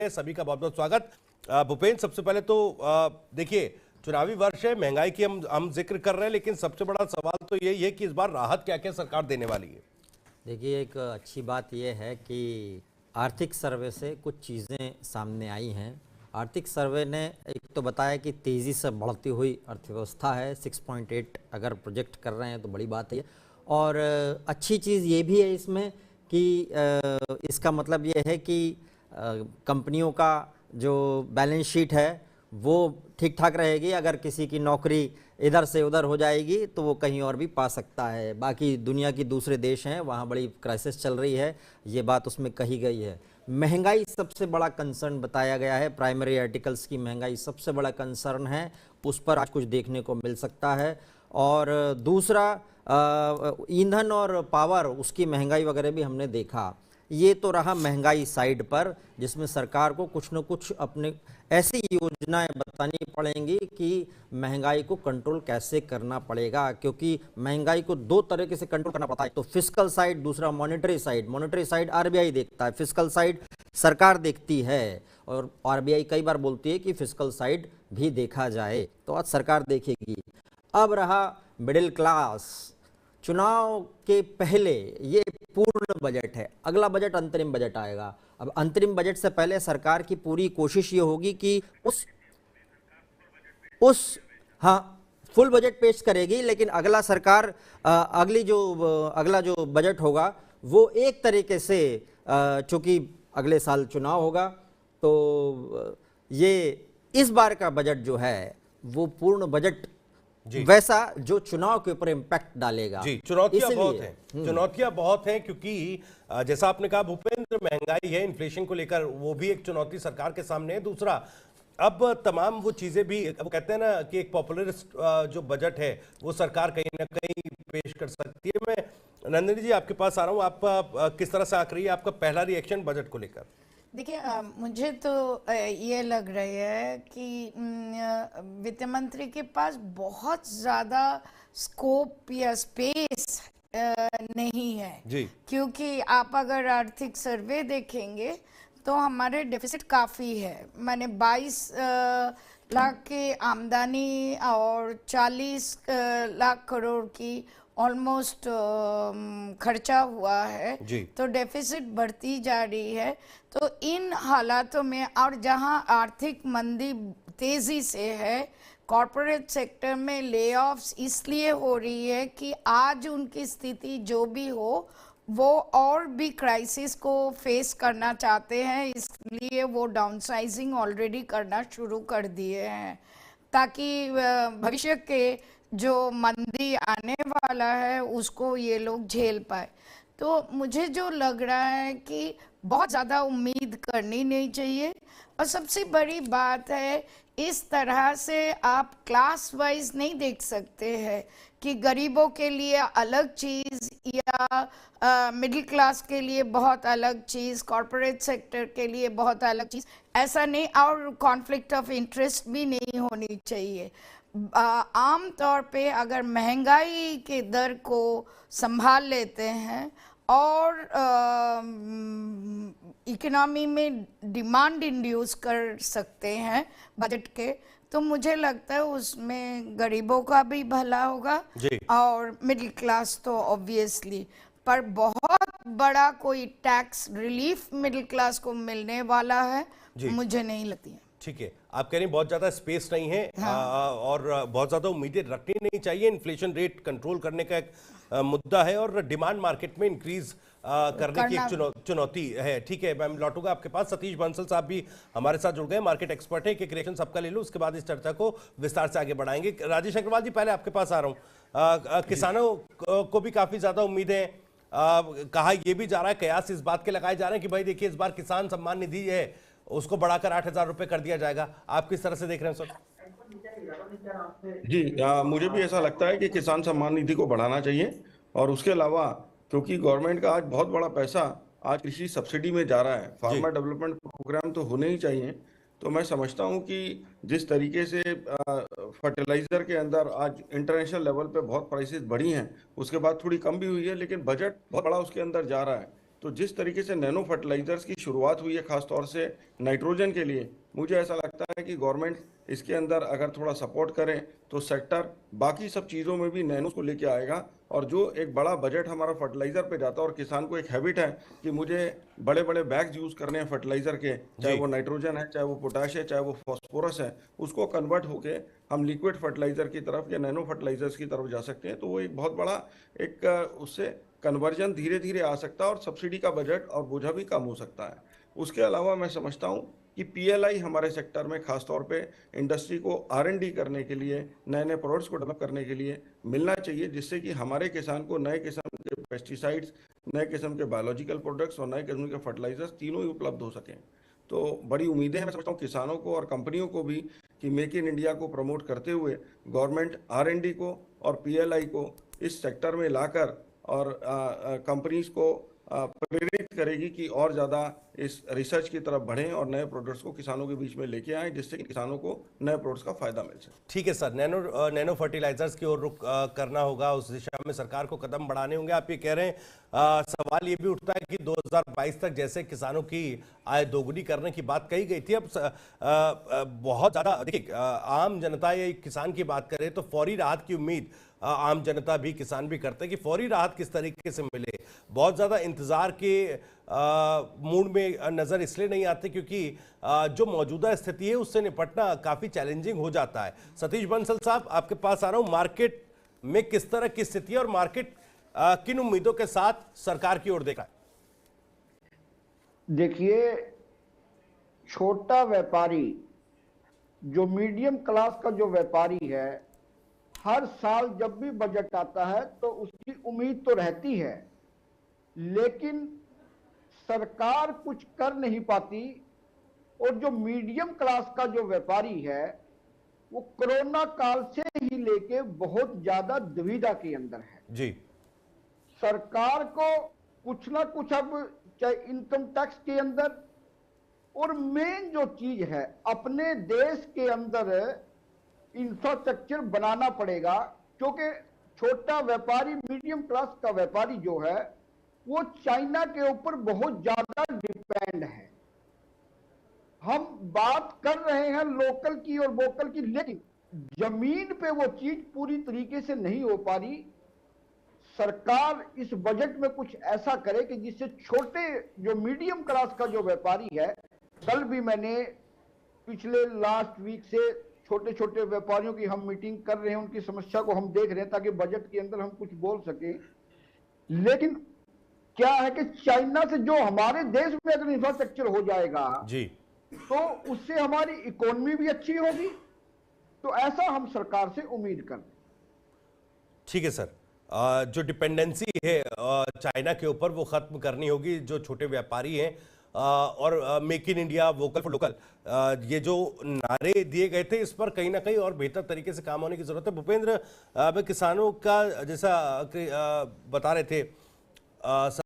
सभी का बहुत बहुत स्वागत। भूपेंद्र, सबसे पहले तो देखिए, चुनावी वर्ष है, महंगाई की हम जिक्र कर रहे हैं, लेकिन सबसे बड़ा सवाल तो यही है कि इस बार राहत क्या क्या सरकार देने वाली है। देखिए, एक अच्छी बात यह है कि आर्थिक सर्वे से कुछ चीज़ें सामने आई हैं। आर्थिक सर्वे ने एक तो बताया कि तेज़ी से बढ़ती हुई अर्थव्यवस्था है, 6.8 अगर प्रोजेक्ट कर रहे हैं तो बड़ी बात है। और अच्छी चीज़ ये भी है इसमें कि इसका मतलब ये है कि कंपनियों का जो बैलेंस शीट है वो ठीक ठाक रहेगी। अगर किसी की नौकरी इधर से उधर हो जाएगी तो वो कहीं और भी पा सकता है। बाकी दुनिया की दूसरे देश हैं, वहाँ बड़ी क्राइसिस चल रही है, ये बात उसमें कही गई है। महंगाई सबसे बड़ा कंसर्न बताया गया है, प्राइमरी आर्टिकल्स की महंगाई सबसे बड़ा कंसर्न है, उस पर आज कुछ देखने को मिल सकता है। और दूसरा ईंधन और पावर, उसकी महंगाई वगैरह भी हमने देखा। ये तो रहा महंगाई साइड पर, जिसमें सरकार को कुछ न कुछ अपने ऐसी योजनाएं बतानी पड़ेंगी कि महंगाई को कंट्रोल कैसे करना पड़ेगा, क्योंकि महंगाई को दो तरीके से कंट्रोल करना पड़ता है। तो फिस्कल साइड, दूसरा monetary side. Monetary side RBI देखता है, फिस्कल साइड सरकार देखती है। और आरबीआई कई बार बोलती है कि फिस्कल साइड भी देखा जाए, तो आज सरकार देखेगी। अब रहा मिडिल क्लास। चुनाव के पहले ये पूर्ण बजट है, अगला बजट अंतरिम बजट आएगा। अब अंतरिम बजट से पहले सरकार की पूरी कोशिश ये होगी कि उस हाँ, फुल बजट पेश करेगी, लेकिन अगला सरकार अगला जो बजट होगा वो एक तरीके से, चूंकि अगले साल चुनाव होगा, तो ये इस बार का बजट जो है वो पूर्ण बजट वैसा जो चुनाव के ऊपर इम्पैक्ट डालेगा। जी, चुनौतियां बहुत हैं क्योंकि जैसा आपने कहा भूपेंद्र, महंगाई है, इन्फ्लेशन को लेकर वो भी एक चुनौती सरकार के सामने है। दूसरा, अब तमाम वो चीजें भी, वो कहते हैं ना कि एक पॉपुलरिस्ट जो बजट है वो सरकार कहीं ना कहीं पेश कर सकती है। मैं नंदिनी जी आपके पास आ रहा हूँ, आप किस तरह से आंक रही है, आपका पहला रिएक्शन बजट को लेकर? देखिए, मुझे तो ये लग रही है कि वित्त मंत्री के पास बहुत ज़्यादा स्कोप या स्पेस नहीं है जी। क्योंकि आप अगर आर्थिक सर्वे देखेंगे तो हमारे डेफिसिट काफ़ी है। मैंने 22 लाख की आमदनी और 40 लाख करोड़ की ऑलमोस्ट खर्चा हुआ है जी। तो डेफिसिट बढ़ती जा रही है। तो इन हालातों में, और जहां आर्थिक मंदी तेजी से है, कॉरपोरेट सेक्टर में लेऑफ्स इसलिए हो रही है कि आज उनकी स्थिति जो भी हो वो और भी क्राइसिस को फेस करना चाहते हैं, इसलिए वो डाउनसाइजिंग ऑलरेडी करना शुरू कर दिए हैं, ताकि भविष्य के जो मंदी आने वाला है उसको ये लोग झेल पाए। तो मुझे जो लग रहा है कि बहुत ज़्यादा उम्मीद करनी नहीं चाहिए। और सबसे बड़ी बात है, इस तरह से आप क्लास वाइज नहीं देख सकते हैं कि गरीबों के लिए अलग चीज़ या मिडिल क्लास के लिए बहुत अलग चीज़, कॉरपोरेट सेक्टर के लिए बहुत अलग चीज़, ऐसा नहीं। और कॉन्फ्लिक्ट ऑफ इंटरेस्ट भी नहीं होनी चाहिए। आम तौर पे अगर महंगाई के दर को संभाल लेते हैं और इकोनॉमी में डिमांड इंड्यूस कर सकते हैं बजट के, तो मुझे लगता है उसमें गरीबों का भी भला होगा और मिडिल क्लास तो ऑब्वियसली। पर बहुत बड़ा कोई टैक्स रिलीफ मिडिल क्लास को मिलने वाला है मुझे नहीं लगती है। ठीक है, आप कह रही हैं बहुत ज्यादा स्पेस नहीं है। हाँ। और बहुत ज्यादा उम्मीदें रखनी नहीं चाहिए। इन्फ्लेशन रेट कंट्रोल करने का एक मुद्दा है और डिमांड मार्केट में इंक्रीज करने की एक चुनौती है। ठीक है, मैं लौटूंगा आपके पास। सतीश बंसल साहब भी हमारे साथ जुड़ गए, मार्केट एक्सपर्ट है। एक रिएक्शन सबका ले लो, उसके बाद इस चर्चा को विस्तार से आगे बढ़ाएंगे। राजेश अग्रवाल जी, पहले आपके पास आ रहा हूँ। किसानों को भी काफी ज्यादा उम्मीदें, कहा यह भी जा रहा है, कयास इस बात के लगाए जा रहे हैं कि भाई देखिए, इस बार किसान सम्मान निधि है उसको बढ़ाकर 8,000 रुपए कर दिया जाएगा। आप किस तरह से देख रहे हैं सर? जी, मुझे भी ऐसा लगता है कि किसान सम्मान निधि को बढ़ाना चाहिए। और उसके अलावा, क्योंकि गवर्नमेंट का आज बहुत बड़ा पैसा आज कृषि सब्सिडी में जा रहा है, फार्मर डेवलपमेंट प्रोग्राम तो होने ही चाहिए। तो मैं समझता हूं कि जिस तरीके से फर्टिलाइजर के अंदर आज इंटरनेशनल लेवल पे बहुत प्राइसेस बढ़ी हैं, उसके बाद थोड़ी कम भी हुई है, लेकिन बजट बहुत बड़ा उसके अंदर जा रहा है। तो जिस तरीके से नैनो फर्टिलाइजर्स की शुरुआत हुई है खासतौर से नाइट्रोजन के लिए, मुझे ऐसा लगता है कि गवर्नमेंट इसके अंदर अगर थोड़ा सपोर्ट करें तो सेक्टर बाकी सब चीज़ों में भी नैनो को लेके आएगा। और जो एक बड़ा बजट हमारा फर्टिलाइजर पे जाता है और किसान को एक हैबिट है कि मुझे बड़े बड़े बैग्स यूज़ करने हैं फर्टिलाइजर के, चाहे वो नाइट्रोजन है, चाहे वो पोटाश है, चाहे वो फॉस्फोरस है, उसको कन्वर्ट होके हम लिक्विड फर्टिलाइजर की तरफ या नैनो फर्टिलाइजर्स की तरफ जा सकते हैं। तो वो एक बहुत बड़ा एक उससे कन्वर्जन धीरे धीरे आ सकता है और सब्सिडी का बजट और बोझा भी कम हो सकता है। उसके अलावा मैं समझता हूँ कि पीएलआई हमारे सेक्टर में खासतौर पे इंडस्ट्री को आर&डी करने के लिए, नए नए प्रोडक्ट्स को डेवलप करने के लिए मिलना चाहिए, जिससे कि हमारे किसान को नए किस्म के पेस्टिसाइड्स, नए किस्म के बायोलॉजिकल प्रोडक्ट्स और नए किस्म के फर्टिलाइजर्स तीनों ही उपलब्ध हो सकें। तो बड़ी उम्मीदें हैं मैं समझता हूँ किसानों को और कंपनियों को भी कि मेक इन इंडिया को प्रमोट करते हुए गवर्नमेंट आर&डी को और पीएलआई को इस सेक्टर में लाकर और कंपनीज को प्रेरित करेगी कि और ज़्यादा इस रिसर्च की तरफ बढ़ें और नए प्रोडक्ट्स को किसानों के बीच में लेके आएं, जिससे कि किसानों को नए प्रोडक्ट्स का फायदा मिल सके। ठीक है सर, नैनो फर्टिलाइजर्स की ओर रुख करना होगा, उस दिशा में सरकार को कदम बढ़ाने होंगे। आप ये कह रहे हैं, सवाल ये भी उठता है कि 2022 तक जैसे किसानों की आय दोगुनी करने की बात कही गई थी, अब बहुत ज़्यादा देखिए आम जनता या किसान की बात करें तो फौरी राहत की उम्मीद आम जनता भी, किसान भी करते हैं कि फौरी राहत किस तरीके से मिले। बहुत ज़्यादा इंतज़ार के मूड में नज़र इसलिए नहीं आते क्योंकि जो मौजूदा स्थिति है उससे निपटना काफ़ी चैलेंजिंग हो जाता है। सतीश बंसल साहब, आपके पास आ रहा हूँ, मार्केट में किस तरह की स्थिति है और मार्केट किन उम्मीदों के साथ सरकार की ओर देखा है? देखिए, छोटा व्यापारी, जो मीडियम क्लास का जो व्यापारी है, हर साल जब भी बजट आता है तो उसकी उम्मीद तो रहती है, लेकिन सरकार कुछ कर नहीं पाती। और जो मीडियम क्लास का जो व्यापारी है वो कोरोना काल से ही लेके बहुत ज्यादा दुविधा के अंदर है जी। सरकार को कुछ ना कुछ, अब चाहे इनकम टैक्स के अंदर, और मेन जो चीज है अपने देश के अंदर इंफ्रास्ट्रक्चर बनाना पड़ेगा, क्योंकि छोटा व्यापारी, मीडियम क्लास का व्यापारी जो है वो चाइना के ऊपर बहुत ज्यादा डिपेंड है। हम बात कर रहे हैं लोकल की और वोकल की, लेकिन जमीन पे वो चीज पूरी तरीके से नहीं हो पा रही। सरकार इस बजट में कुछ ऐसा करे कि जिससे छोटे, जो मीडियम क्लास का जो व्यापारी है, कल भी मैंने पिछले लास्ट वीक से छोटे छोटे व्यापारियों की हम मीटिंग कर रहे हैं, उनकी समस्या को हम देख रहे हैं ताकि बजट के अंदर हम कुछ बोल सके। लेकिन क्या है कि चाइना से जो हमारे देश में अगर इंफ्रास्ट्रक्चर हो जाएगा जी, तो उससे हमारी इकोनॉमी भी अच्छी होगी। तो ऐसा हम सरकार से उम्मीद कर रहे हैं। ठीक है सर, जो डिपेंडेंसी है चाइना के ऊपर वो खत्म करनी होगी, जो छोटे व्यापारी हैं, और make in India, vocal for local, ये जो नारे दिए गए थे इस पर कहीं ना कहीं और बेहतर तरीके से काम होने की जरूरत है। भूपेंद्र, किसानों का जैसा बता रहे थे